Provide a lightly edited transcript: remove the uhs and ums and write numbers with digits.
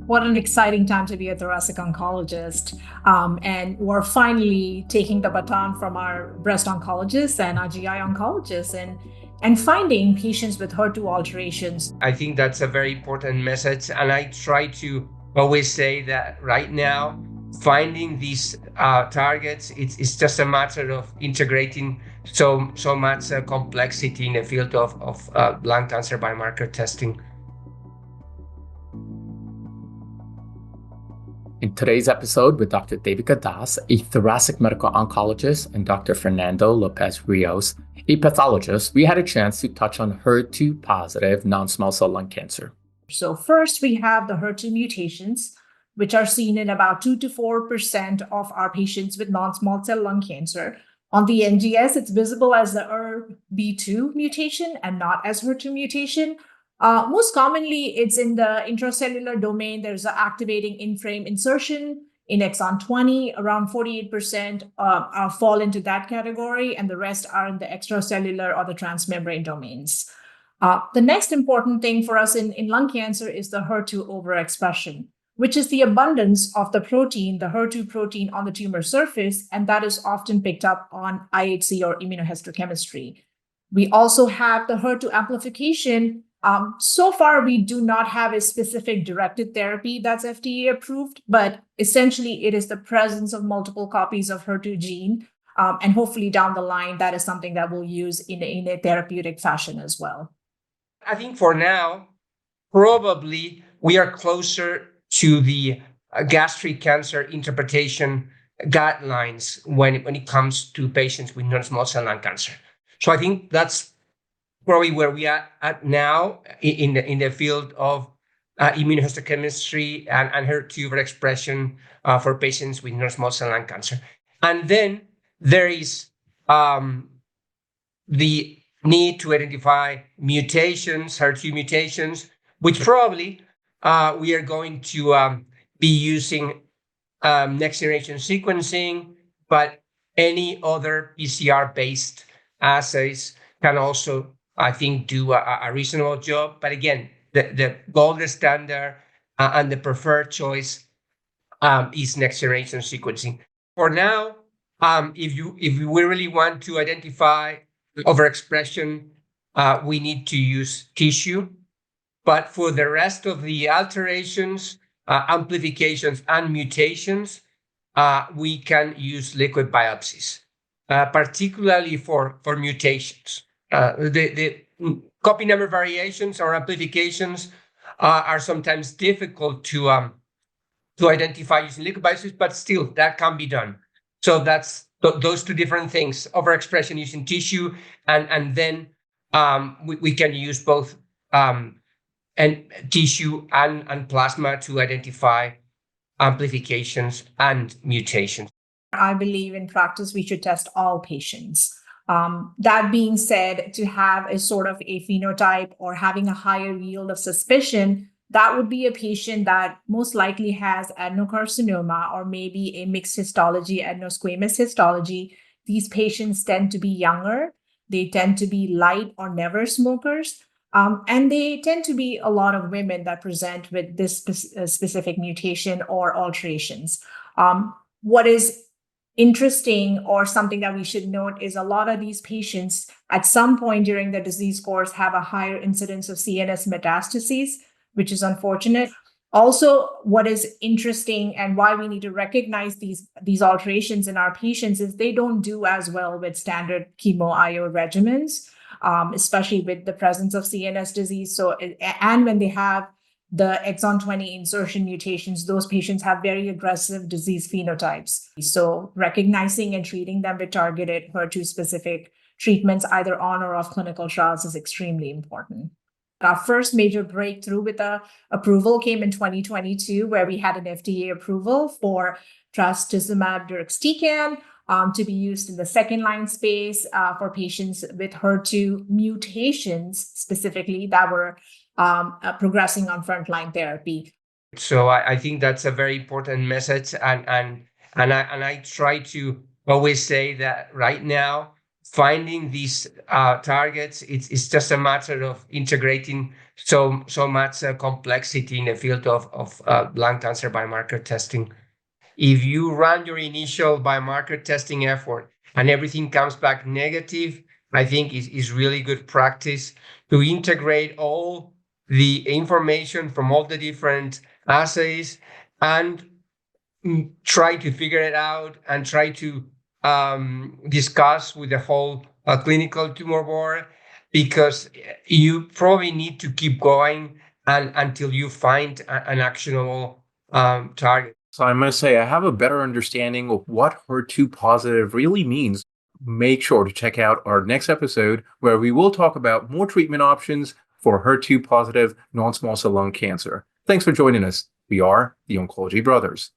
What an exciting time to be a thoracic oncologist. And we're finally taking the baton from our breast oncologists and our GI oncologists and finding patients with HER2 alterations. I think that's a very important message. And I try to always say that right now, finding these targets, it's just a matter of integrating so much complexity in the field of lung cancer biomarker testing. In today's episode with Dr. Devika Das, a thoracic medical oncologist, and Dr. Fernando Lopez-Rios, a pathologist, we had a chance to touch on HER2-positive non-small cell lung cancer. So first, we have the HER2 mutations, which are seen in about 2 to 4% of our patients with non-small cell lung cancer. On the NGS, it's visible as the ERB2 mutation and not as HER2 mutation. Most commonly, it's in the intracellular domain. There's an activating in-frame insertion in exon 20. Around 48% fall into that category, and the rest are in the extracellular or the transmembrane domains. The next important thing for us in lung cancer is the HER2 overexpression, which is the abundance of the protein, the HER2 protein on the tumor surface, and that is often picked up on IHC or immunohistochemistry. We also have the HER2 amplification. So far, we do not have a specific directed therapy that's FDA approved, but essentially it is the presence of multiple copies of HER2 gene. And hopefully down the line, that is something that we'll use in a therapeutic fashion as well. I think for now, probably we are closer to the gastric cancer interpretation guidelines when it comes to patients with non-small cell lung cancer. So I think that's probably where we are at now in the field of immunohistochemistry and HER2 overexpression for patients with non-small cell lung cancer. And then there is the need to identify mutations, HER2 mutations, which probably we are going to be using next generation sequencing, but any other PCR-based assays can also, I think, do a reasonable job. But again, the gold standard and the preferred choice is next generation sequencing. For now, if we really want to identify overexpression, we need to use tissue. But for the rest of the alterations, amplifications, and mutations, we can use liquid biopsies, particularly for mutations. The copy number variations or amplifications are sometimes difficult to identify using liquid biopsies, but still that can be done. So that's those two different things: overexpression using tissue, and then we can use both and tissue and plasma to identify amplifications and mutations. I believe in practice we should test all patients. That being said, to have a sort of a phenotype or having a higher yield of suspicion, that would be a patient that most likely has adenocarcinoma or maybe a mixed histology, adenosquamous histology. These patients tend to be younger. They tend to be light or never smokers. And they tend to be a lot of women that present with this specific mutation or alterations. What is interesting or something that we should note is a lot of these patients at some point during the disease course have a higher incidence of CNS metastases, which is unfortunate. Also, what is interesting and why we need to recognize these alterations in our patients is they don't do as well with standard chemo IO regimens, especially with the presence of CNS disease. So, and when they have the exon 20 insertion mutations, those patients have very aggressive disease phenotypes. So recognizing and treating them with targeted HER2-specific treatments, either on or off clinical trials, is extremely important. Our first major breakthrough with the approval came in 2022, where we had an FDA approval for trastuzumab deruxtecan to be used in the second-line space for patients with HER2 mutations, specifically that were progressing on frontline therapy. So I think that's a very important message, and I try to always say that right now, finding these targets, it's just a matter of integrating so much complexity in the field of lung cancer biomarker testing. If you run your initial biomarker testing effort and everything comes back negative, I think is really good practice to integrate all the information from all the different assays and try to figure it out and try to discuss with the whole clinical tumor board, because you probably need to keep going until you find an actionable target. So I must say, I have a better understanding of what HER2 positive really means. Make sure to check out our next episode where we will talk about more treatment options for HER2 positive non-small cell lung cancer. Thanks for joining us. We are the Oncology Brothers.